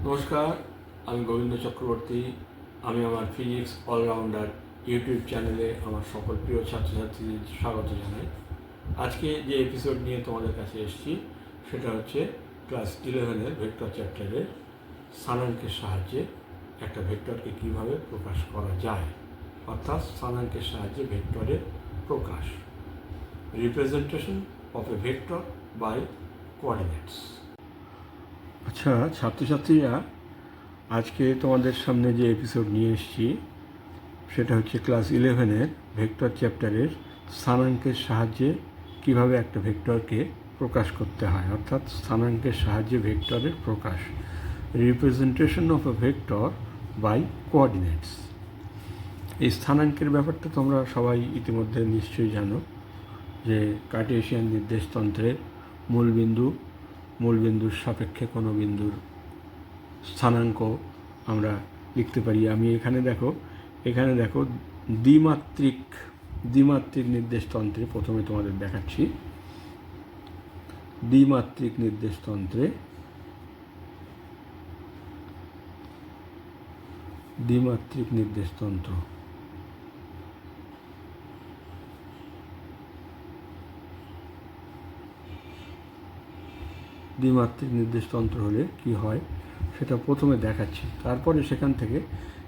নমস্কার, আমি গোবিন্দ চক্রবর্তী। আমি আমার ফিজিক্স অলরাউন্ডার ইউটিউব চ্যানেলে আমার সকল প্রিয় ছাত্রছাত্রীদের স্বাগত জানাই। আজকে যে এপিসোড নিয়ে তোমাদের কাছে এসেছি সেটা হচ্ছে ক্লাস 11-এর ভেক্টর চ্যাপ্টারের স্থানাঙ্কের সাহায্যে একটা ভেক্টরকে কীভাবে প্রকাশ করা যায়, অর্থাৎ স্থানাঙ্কের সাহায্যে ভেক্টরের প্রকাশ, representation of a vector by coordinates. আচ্ছা ছাত্রছাত্রীরা, আজকে তোমাদের সামনে যে এপিসোড নিয়ে এসেছি সেটা হচ্ছে ক্লাস 11-এর ভেক্টর চ্যাপ্টারের স্থানাঙ্কের সাহায্যে কিভাবে একটা ভেক্টরকে প্রকাশ করতে হয়, অর্থাৎ স্থানাঙ্কের সাহায্যে ভেক্টরের প্রকাশ, representation of a vector by coordinates. এই স্থানাঙ্কের ব্যাপারটা তোমরা সবাই ইতিমধ্যে নিশ্চয়ই জানো যে কার্টেসিয়ান নির্দেশতন্ত্রের মূলবিন্দুর সাপেক্ষে কোনো বিন্দুর স্থানাঙ্ক আমরা লিখতে পারি। আমি এখানে দেখো দ্বিমাত্রিক নির্দেশতন্ত্রে প্রথমে তোমাদের দেখাচ্ছি। দ্বিমাত্রিক নির্দেশতন্ত্র হলে কি হয় সেটা প্রথমে দেখাচ্ছি, তারপরে সেখান থেকে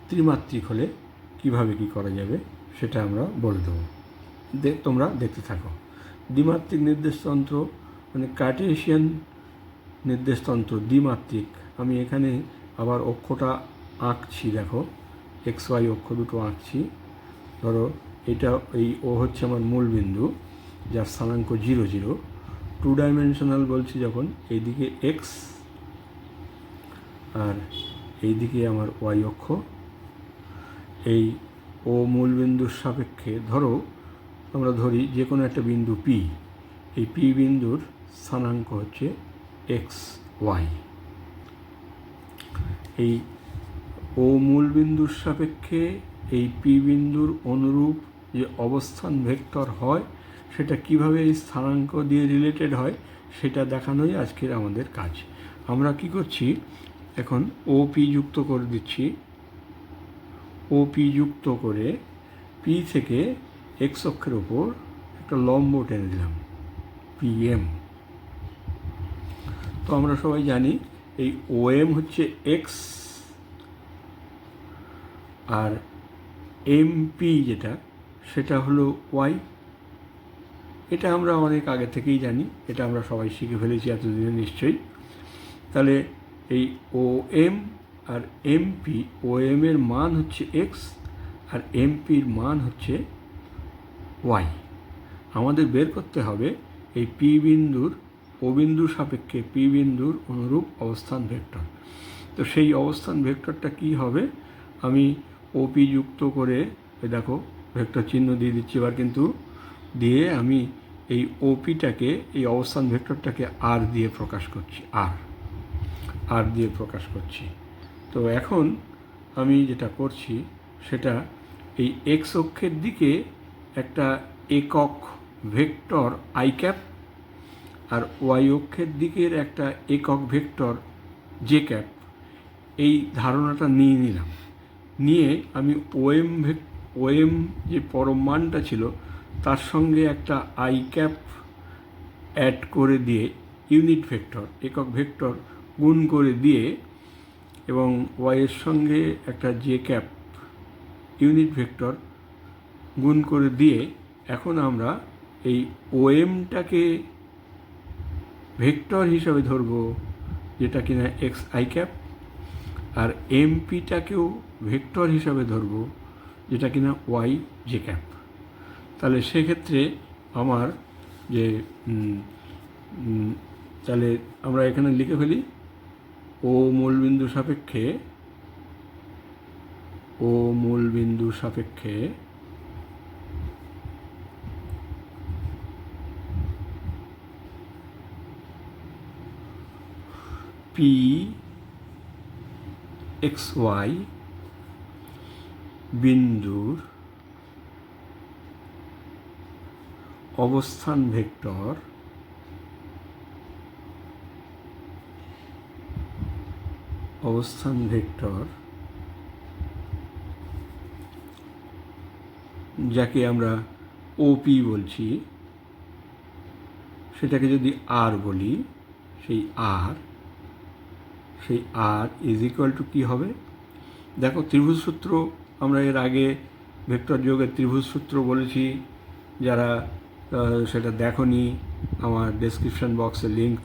ত্রিমাত্রিক হলে কিভাবে কি করা যাবে সেটা আমরা বলে দেবো। তোমরা দেখতে থাকো। দ্বিমাত্রিক নির্দেশতন্ত্র মানে কার্টেসিয়ান নির্দেশতন্ত্র দ্বিমাত্রিক। আমি এখানে আবার অক্ষটা আঁকছি, দেখো এক্স ওয়াই অক্ষ দুটো আঁকছি। ধরো এটা ও হচ্ছে আমার মূল বিন্দু যার স্থানাঙ্ক 0 0। 2 ডাইমেনশনাল বলছি যখন, এইদিকে এক্স আর এইদিকে আমার ওয়াই অক্ষ। এই ও মূল বিন্দুর সাপেক্ষে আমরা ধরি যে কোনো একটা বিন্দু পি। এই পি বিন্দুর স্থানাঙ্ক হচ্ছে এক্স ওয়াই। এই ও মূল বিন্দুর সাপেক্ষে এই পি বিন্দুর অনুরূপ যে অবস্থান ভেক্টর হয় সেটা কিভাবে এই স্থানাঙ্ক দিয়ে রিলেটেড হয় সেটা দেখানোই আজকের আমাদের কাজ। আমরা কি করছি, এখন ওপি যুক্ত করে দিচ্ছি। ওপি যুক্ত করে পি থেকে এক্স অক্ষের ওপর একটা লম্ব টেনে দিলাম, পিএম। তো আমরা সবাই জানি এই ওএম হচ্ছে এক্স আর এমপি যেটা সেটা হলো ওয়াই। এটা আমরা অনেক আগে থেকেই জানি, এটা আমরা সবাই শিখে ফেলেছি এতদিনে নিশ্চয়ই। তাহলে এই ও এম আর এমপি, ও এম এর মান হচ্ছে এক্স আর এমপির মান হচ্ছে ওয়াই। আমাদের বের করতে হবে এই পি বিন্দুর ও বিন্দুর সাপেক্ষে পি বিন্দুর অনুরূপ অবস্থান ভেক্টর। তো সেই অবস্থান ভেক্টরটা কি হবে, আমি ওপি যুক্ত করে দেখো ভেক্টর চিহ্ন দিয়ে দিচ্ছি এবার, কিন্তু দিয়ে আমি এই ওপিটাকে, এই অবস্থান ভেক্টরটাকে আর দিয়ে প্রকাশ করছি, আর দিয়ে প্রকাশ করছি। তো এখন আমি যেটা করছি সেটা এই এক্স অক্ষের দিকে একটা একক ভেক্টর আই ক্যাপ আর ওয়াই অক্ষের দিকের একটা একক ভেক্টর জে ক্যাপ, এই ধারণাটা নিয়ে নিলাম। নিয়ে আমি ওএম যে পরম মানটা ছিল তার সঙ্গে একটা আই ক্যাপ অ্যাড করে দিয়ে, ইউনিট ভেক্টর একক ভেক্টর গুণ করে দিয়ে, এবং ওয়াইয়ের সঙ্গে একটা জে ক্যাপ ইউনিট ভেক্টর গুণ করে দিয়ে এখন আমরা এই ওএমটাকে ভেক্টর হিসাবে ধরব যেটা কিনা এক্স আই ক্যাপ, আর এমপিটাকেও ভেক্টর হিসাবে ধরব যেটা কিনা ওয়াই জে ক্যাপ। তাহলে সেক্ষেত্রে আমার যে তাহলে আমরা এখানে লিখে ফেলি ও মূলবিন্দু সাপেক্ষে পি এক্স ওয়াই বিন্দুর অবস্থান ভেক্টর ও অবস্থান ভেক্টর যাকে আমরা ওপি বলছি, সেটাকে যদি আর বলি, সেই আর ইজ ইকুয়াল টু কী হবে? দেখো, ত্রিভুজ সূত্র আমরা এর আগে ভেক্টর যোগের ত্রিভুজ সূত্র বলেছি। যারা সেটা দেখোনি, আমার ডেসক্রিপশন বক্সে লিঙ্ক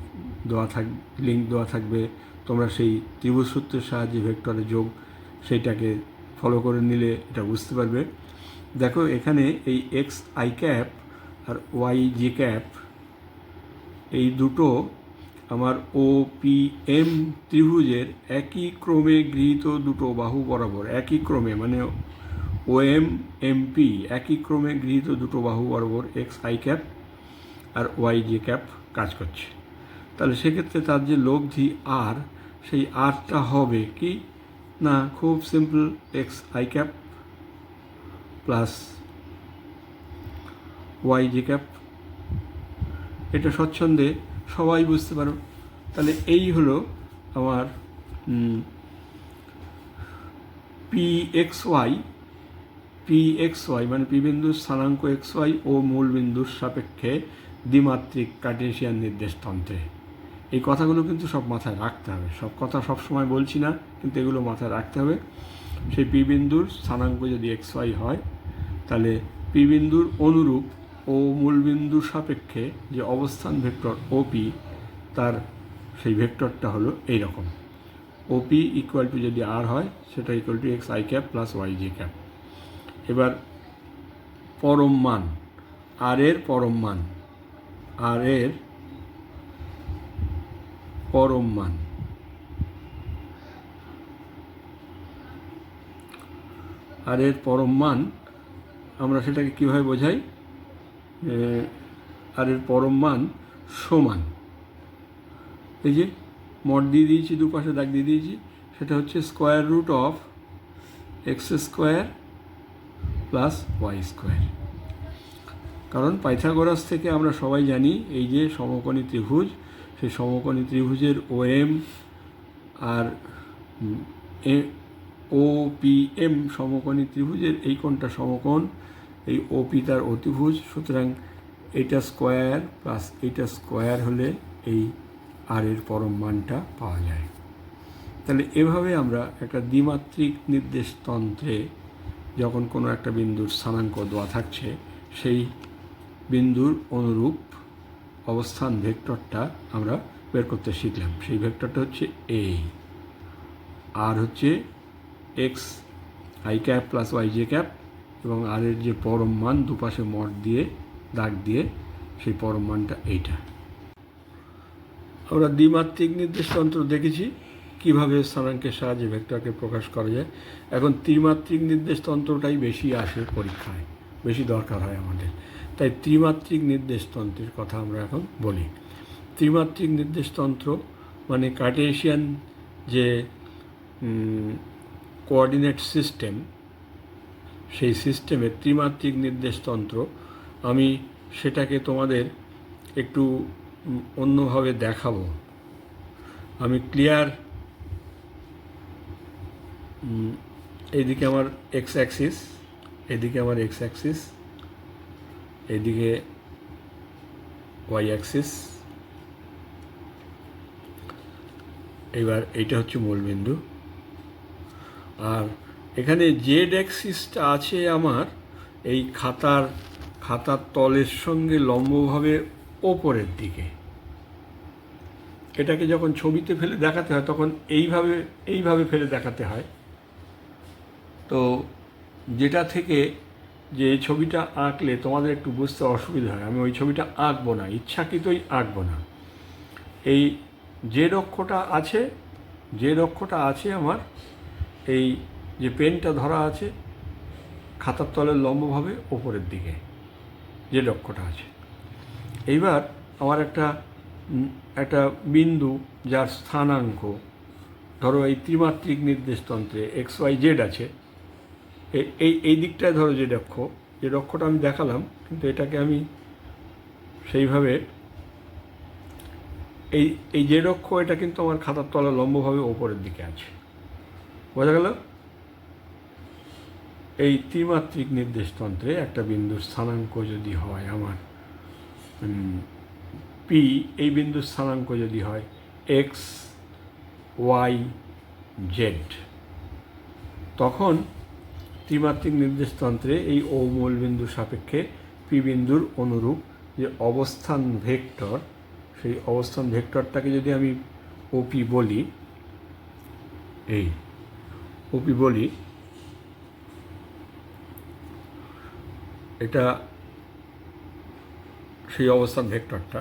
দেওয়া থাকবে। তোমরা সেই ত্রিভুজ সূত্রের সাহায্যে ভেক্টরের যোগ সেইটাকে ফলো করে নিলে এটা বুঝতে পারবে। দেখো, এখানে এই এক্স আই ক্যাপ আর ওয়াই জে ক্যাপ, এই দুটো আমার ও পি এম ত্রিভুজের একই ক্রমে গৃহীত দুটো বাহু বরাবর, একই ক্রমে মানে ও এম এম পি একই ক্রমে গৃহীত দুটো বাহু বরাবর এক্স আই ক্যাপ আর ওয়াই জে ক্যাপ কাজ করছে। তাহলে সেক্ষেত্রে তার যে লব্ধি আর, সেই আরটা হবে কি না, খুব simple, x i cap plus y j cap. এটা স্বচ্ছন্দে সবাই বুঝতে পারো। তাহলে এই হলো আমার পি এক্স ওয়াই মানে পি বিন্দুর স্থানাঙ্ক এক্স ওয়াই ও মূল বিন্দুর সাপেক্ষে দ্বিমাত্রিক কার্টেসিয়ান নির্দেশতন্ত্রে। এই কথাগুলো কিন্তু সব মাথায় রাখতে হবে। সব কথা সব সময় বলছি না, কিন্তু এগুলো মাথায় রাখতে হবে। সেই পি বিন্দুর স্থানাঙ্ক যদি এক্স ওয়াই হয়, তাহলে পি বিন্দুর অনুরূপ ও মূলবিন্দুর সাপেক্ষে যে অবস্থান ভেক্টর ওপি, তার সেই ভেক্টরটা হলো এই রকম। ওপি ইকুয়াল টু যদি আর হয়, সেটা equal to x i cap plus y j cap. এবার পরম মান, আর এর পরম মান, আর এর পরম মান, আর এর পরম মান আমরা সেটাকে কীভাবে বোঝাই? আর এর পরম মান সমান, এই যে মড দিয়ে দিয়েছি, দুপাশে দাগ দিয়ে দিয়েছি, সেটা হচ্ছে square root of x square plus y square. কারণ পাইথাগোরাস থেকে আমরা সবাই জানি এই যে সমকোণী ত্রিভুজ, সেই সমকোণী ত্রিভুজের ও M R O P M সমকোণী ত্রিভুজের এই কোণটা সমকোণ, এই ও পি তার অতিভুজ। সুতরাং এইটা স্কোয়ার প্লাস এইটা স্কোয়ার হলে এই আর এর পরম মানটা পাওয়া যায়। তাহলে এভাবে আমরা একটা দ্বিমাত্রিক নির্দেশতন্ত্রে যখন কোনো একটা বিন্দুর স্থানাঙ্ক দেওয়া থাকছে, সেই বিন্দুর অনুরূপ অবস্থান ভেক্টরটা আমরা বের করতে শিখলাম। সেই ভেক্টরটা হচ্ছে এই, আর হচ্ছে x i cap plus y j cap, এবং আর এর যে পরম মান দুপাশে মড দিয়ে দাগ দিয়ে সেই পরম মানটা এইটা। আমরা দ্বিমাত্রিক নির্দেশতন্ত্র দেখেছি কীভাবে স্থানাঙ্কের সাহায্যে ভেক্টরকে প্রকাশ করা যায়। এখন ত্রিমাত্রিক নির্দেশতন্ত্রটাই বেশি আসে পরীক্ষায়, বেশি দরকার হয় আমাদের। তাই ত্রিমাত্রিক নির্দেশতন্ত্রের কথা আমরা এখন বলি। ত্রিমাত্রিক নির্দেশতন্ত্র মানে কার্টেসিয়ান যে কোঅর্ডিনেট সিস্টেম, সেই সিস্টেমের ত্রিমাত্রিক নির্দেশতন্ত্র। আমি সেটাকে তোমাদের একটু অন্যভাবে দেখাবো। আমি ক্লিয়ার, এইদিকে আমার এক্স অ্যাক্সিস, এদিকে আমার এক্স অ্যাক্সিস, এদিকে ওয়াই অ্যাক্সিস। এবার এইটা হচ্ছে মূলবিন্দু, আর এখানে জেড অ্যাক্সিসটা আছে আমার এই খাতার তলের সঙ্গে লম্বভাবে ওপরের দিকে। এটাকে যখন ছবিতে ফেলে দেখাতে হয় তখন এইভাবে ফেলে দেখাতে হয়। তো যেটা থেকে যে ছবিটা আঁকলে তোমাদের একটু বুঝতে অসুবিধা হয়, আমি ওই ছবিটা আঁকবো না, ইচ্ছাকৃতই আঁকবো না। এই যে অক্ষটা আছে আমার, এই যে পেনটা ধরা আছে খাতার তলের লম্বভাবে ওপরের দিকে যে অক্ষটা আছে। এইবার আমার একটা বিন্দু যার স্থানাঙ্ক, ধরো এই ত্রিমাত্রিক নির্দেশতন্ত্রে এক্স ওয়াই জেড আছে, এই দিকটায় ধরো যে অক্ষটা আমি দেখালাম, কিন্তু এটাকে আমি সেইভাবে এই এই জেড অক্ষ এটা কিন্তু আমার খাতার তলা লম্বভাবে ওপরের দিকে আছে, বোঝা গেল? এই ত্রিমাত্রিক নির্দেশতন্ত্রে একটা বিন্দুর স্থানাঙ্ক যদি হয় আমার পি, এই বিন্দুর স্থানাঙ্ক যদি হয় এক্স ওয়াই জেড, তখন ত্রিমাত্রিক নির্দেশতন্ত্রে এই ও মূলবিন্দুর সাপেক্ষে পি বিন্দুর অনুরূপ যে অবস্থান ভেক্টর, সেই অবস্থান ভেক্টরটাকে যদি আমি ওপি বলি, এই ওপি বলি, এটা সেই অবস্থান ভেক্টরটা।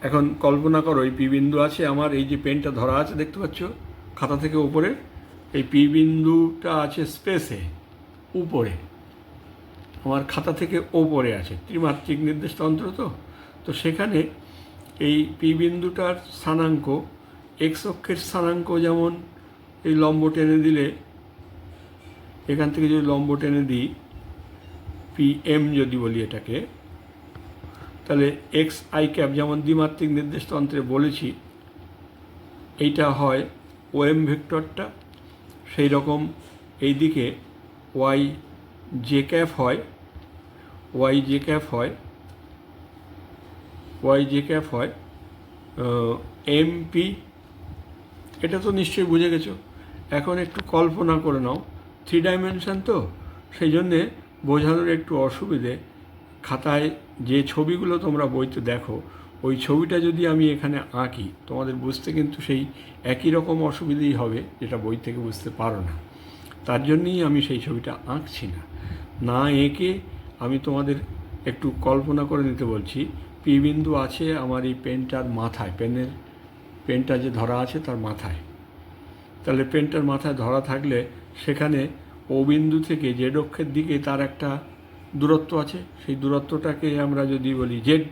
এখন কল্পনা করো এই পি বিন্দু আছে আমার, এই যে পেনটা ধরা আছে দেখতে পাচ্ছ খাতা থেকে উপরে, এই পি বিন্দুটা আছে স্পেসে উপরে, আমার খাতা থেকে ওপরে আছে, ত্রিমাত্রিক নির্দেশতন্ত্র তো সেখানে এই পি বিন্দুটার স্থানাঙ্ক এক্স অক্ষের স্থানাঙ্ক, যেমন এই লম্ব টেনে দিলে, এখান থেকে যদি লম্ব টেনে দিই পি এম যদি বলি এটাকে, তাহলে এক্স আই ক্যাপ যেমন দ্বিমাত্রিক নির্দেশতন্ত্রে বলেছি এইটা হয় ওএম ভেক্টরটা, সেই রকম এই দিকে ওয়াই জে ক্যাপ হয়, ওয়াই জে ক্যাপ হয় এমপি। এটা তো নিশ্চয়ই বুঝে গেছো। এখন একটু কল্পনা করে নাও, 3 ডাইমেনশন তো, সেই জন্যে বোঝানোর একটু অসুবিধে, খাতায় যে ছবিগুলো তোমরা বইতে দেখো ওই ছবিটা যদি আমি এখানে আঁকি তোমাদের বুঝতে কিন্তু সেই একই রকম অসুবিধেই হবে যেটা বই থেকে বুঝতে পারো না। তার জন্যই আমি সেই ছবিটা আঁকছি না এঁকে আমি তোমাদের একটু কল্পনা করে নিতে বলছি। পি বিন্দু আছে আমার এই পেনটার মাথায়, পেনটা যে ধরা আছে তার মাথায়, তাহলে পেনটার মাথায় ধরা থাকলে সেখানে ও বিন্দু থেকে জেড অক্ষের দিকে তার একটা দূরত্ব আছে, সেই দূরত্বটাকে আমরা যদি বলি জেড,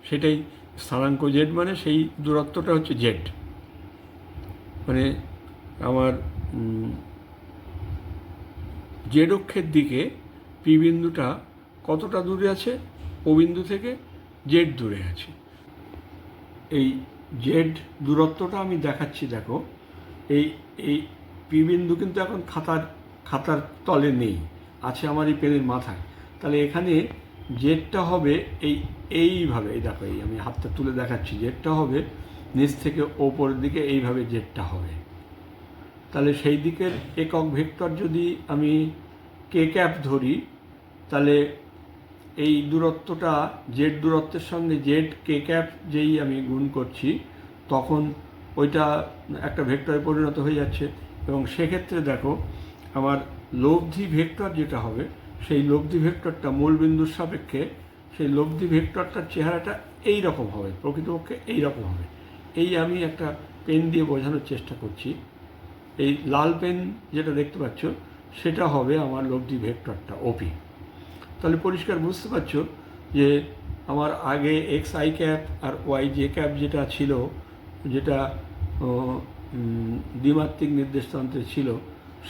সেটাই স্থানাঙ্ক জেড, মানে সেই দূরত্বটা হচ্ছে জেড। মানে আমার জেড অক্ষের দিকে পি বিন্দুটা কতটা দূরে আছে, ও বিন্দু থেকে জেড দূরে আছে। এই জেড দূরত্বটা আমি দেখাচ্ছি, দেখো এই এই পি বিন্দু কিন্তু এখন খাতার তলে নেই, আছে আমার এই পেনের মাথায়। তাহলে এখানে জেডটা হবে এইভাবে, এই দেখো এই আমি হাতটা তুলে দেখাচ্ছি, জেডটা হবে নিচ থেকে ওপরের দিকে এইভাবে জেডটা হবে। তাহলে সেই দিকের একক ভেক্টর যদি আমি কে ক্যাপ ধরি, তাহলে এই দূরত্বটা জেড দূরত্বের সঙ্গে জেড কে ক্যাপ যেই আমি গুণ করছি তখন ওইটা একটা ভেক্টরে পরিণত হয়ে যাচ্ছে। এবং সেক্ষেত্রে দেখো আমার লব্ধি ভেক্টর যেটা হবে, সেই লব্ধি ভেক্টরটা মূল বিন্দুর সাপেক্ষে, সেই লব্ধি ভেক্টরটার চেহারাটা এই রকম হবে, প্রকৃতপক্ষে এই রকম হবে। এই আমি একটা পেন দিয়ে বোঝানোর চেষ্টা করছি। এই লাল পেন যেটা দেখতে পাচ্ছ সেটা হবে আমার লব্ধি ভেক্টরটা ওপি। তাহলে পরিষ্কার বুঝতে পারছো যে আমার আগে এক্স আই ক্যাপ আর ওয়াই জে ক্যাপ যেটা ছিল, যেটা দ্বিমাত্রিক নির্দেশতন্ত্রে ছিল,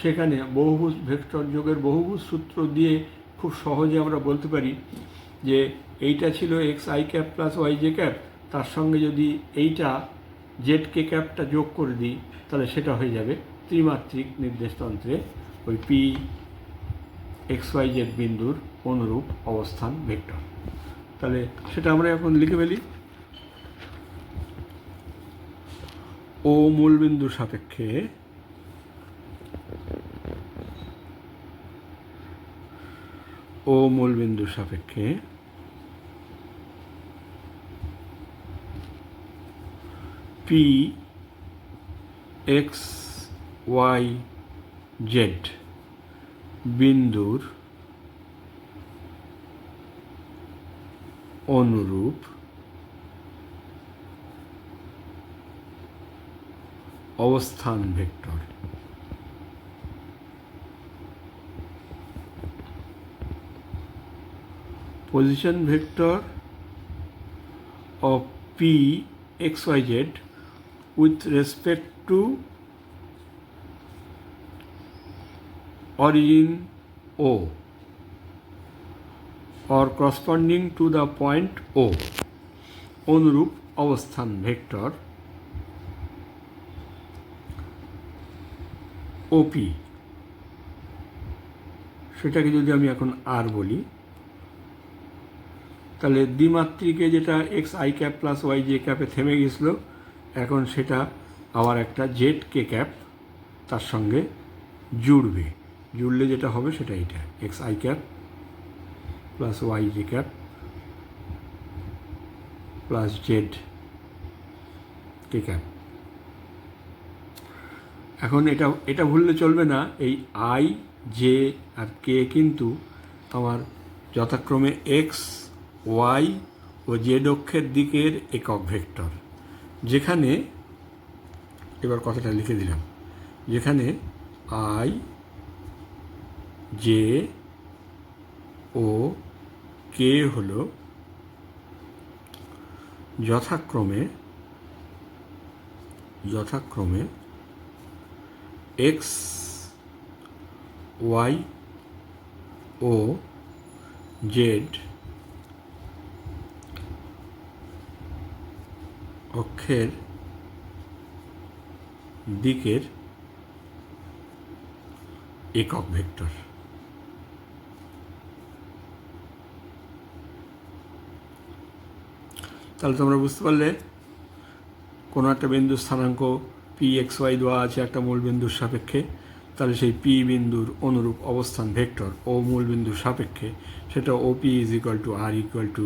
সেখানে বহুভুজ ভেক্টর যোগের বহুভুজ সূত্র দিয়ে খুব সহজে আমরা বলতে পারি যে এইটা ছিল x i cap plus y j cap, তার সঙ্গে যদি এইটা জেড কে ক্যাপটা যোগ করে দিই তাহলে সেটা হয়ে যাবে ত্রিমাত্রিক নির্দেশতন্ত্রে ওই পি এক্স ওয়াই জেড বিন্দুর অনুরূপ অবস্থান ভেক্টর। তাহলে সেটা আমরা এখন লিখে ফেলি। ও মূলবিন্দুর সাপেক্ষে পি এক্স ওয়াই জেড বিন্দুর অনুরূপ অবস্থান vector. Position vector of P xyz with respect to origin O or corresponding to the point O, অনুরূপ অবস্থান ভেক্টর ওপি, সেটাকে যদি আমি এখন আর বলি, তাহলে দ্বিমাত্রিকে যেটা x i cap plus y j ক্যাপে থেমে গেছিল, এখন সেটা আবার একটা জেড কে ক্যাপ তার সঙ্গে জুড়বে। জুড়লে যেটা হবে সেটা এইটা x i cap plus y j cap plus z k cap. এখন এটা ভুললে চলবে না, এই আই জে আর কে কিন্তু আমার যথাক্রমে এক্স ওয়াই ও জেড অক্ষের দিকের একক ভেক্টর, যেখানে এবার কথাটা লিখে দিলাম, যেখানে আই জে ও কে হলো যথাক্রমে এক্স ওয়াই ও জেড অক্ষের দিকের একক ভেক্টর। তাহলে তোমরা বুঝতে পারলে কোনো একটা বিন্দুর স্থানাঙ্ক পি এক্স ওয়াই দেওয়া আছে একটা মূল বিন্দুর সাপেক্ষে, তাহলে সেই পি বিন্দুর অনুরূপ অবস্থান ভেক্টর ও মূল বিন্দুর সাপেক্ষে সেটা O P is equal to r equal to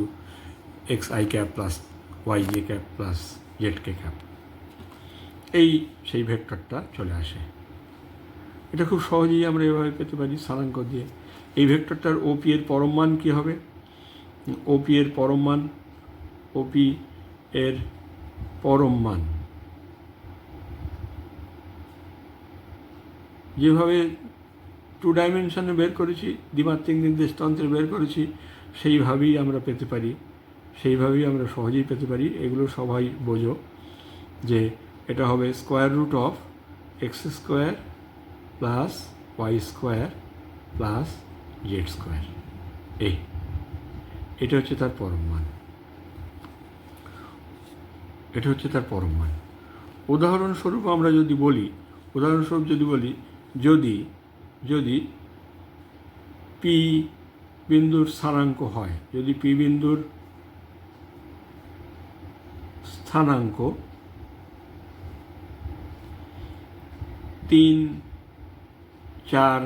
x i cap plus y j cap plus z k cap, এই সেই ভেক্টরটা চলে আসে। এটা খুব সহজেই আমরা এভাবে পেতে পারি স্থানাঙ্ক দিয়ে। এই ভেক্টরটার ওপি এর পরম মান কী হবে? ওপি এর পরম মান, ওপি এর পরম মান যেভাবে টু ডাইমেনশনে বের করেছি, দ্বিমাত্রিক নির্দেশতন্ত্রে বের করেছি, সেইভাবেই আমরা পেতে পারি, সেইভাবেই আমরা সহজেই পেতে পারি। এগুলো সবাই বোঝো যে এটা হবে square root of x square plus y square plus z square. এটা হচ্ছে তার পরম মান, এটা হচ্ছে তার পরম মান। উদাহরণস্বরূপ যদি বলি যদি পি বিন্দুর স্থানাঙ্ক হয়, যদি পি বিন্দুর স্থানাঙ্ক 3, 4,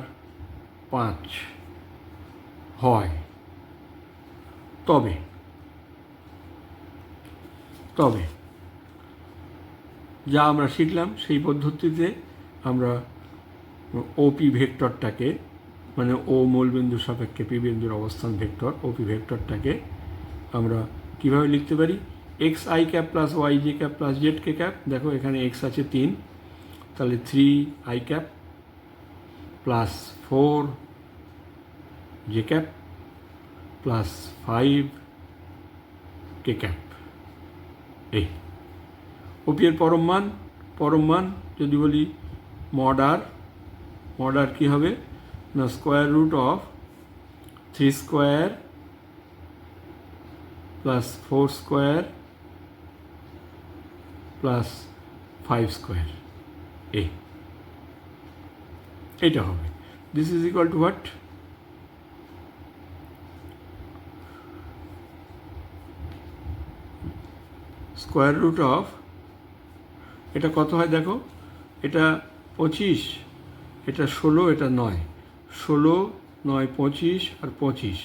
5 হয়, তবে যা আমরা শিখলাম সেই পদ্ধতিতে আমরা ওপি ভেক্টরটাকে, মানে ও মূলবিন্দুর সাপেক্ষে পি বিন্দুর অবস্থান ভেক্টর ওপি ভেক্টরটাকে আমরা কীভাবে লিখতে পারি? X i cap plus y j cap plus z k cap. দেখো এখানে এক্স আছে 3, তাহলে 3 i cap plus 4 j cap plus 5 k cap. এই ওপি এর পরম মান যদি বলি মড আর কী হবে না, square root of 3 square plus 4 square plus 5 square. এইটা হবে। This is equal to what? Square root of, এটা কত হয় দেখো, এটা 25, এটা 16, এটা 9, 16, 9, 25 আর 25,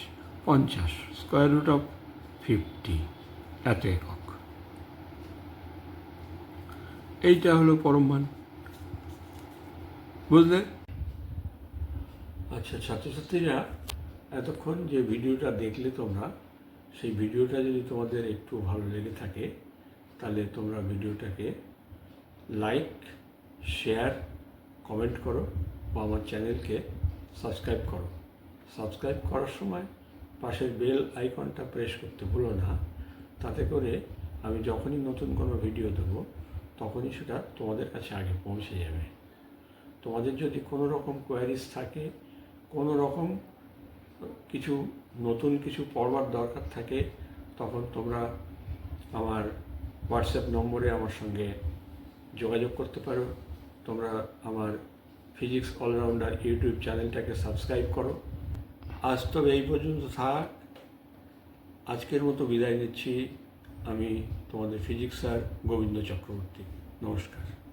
50, স্কোয়ার রুট অফ 50, এত একক। এইটা হলো পরম মান। বুঝলে? আচ্ছা ছাত্রছাত্রীরা, এতক্ষণ যে ভিডিওটা দেখলে তোমরা, সেই ভিডিওটা যদি তোমাদের একটু ভালো লেগে থাকে তাহলে তোমরা ভিডিওটাকে লাইক, শেয়ার, কমেন্ট করো বা আমার চ্যানেলকে সাবস্ক্রাইব করো। সাবস্ক্রাইব করার সময় পাশের বেল আইকনটা প্রেস করতে ভুলো না, তাতে করে আমি যখনই নতুন কোনো ভিডিও দেবো তখনই সেটা তোমাদের কাছে আগে পৌঁছে যাবে। তোমাদের যদি কোনো রকম কোয়ারিজ থাকে, কোনো রকম কিছু নতুন কিছু পড়বার দরকার থাকে, তখন তোমরা আমার হোয়াটসঅ্যাপ নম্বরে আমার সঙ্গে যোগাযোগ করতে পারো। তোমরা আমার ফিজিক্স অলরাউন্ডার ইউটিউব চ্যানেলটাকে সাবস্ক্রাইব করো। আজ তবে এই পর্যন্ত থাক। আজকের মতো বিদায় নিচ্ছি। আমি তোমাদের ফিজিক্স স্যার গোবিন্দ চক্রবর্তী। নমস্কার।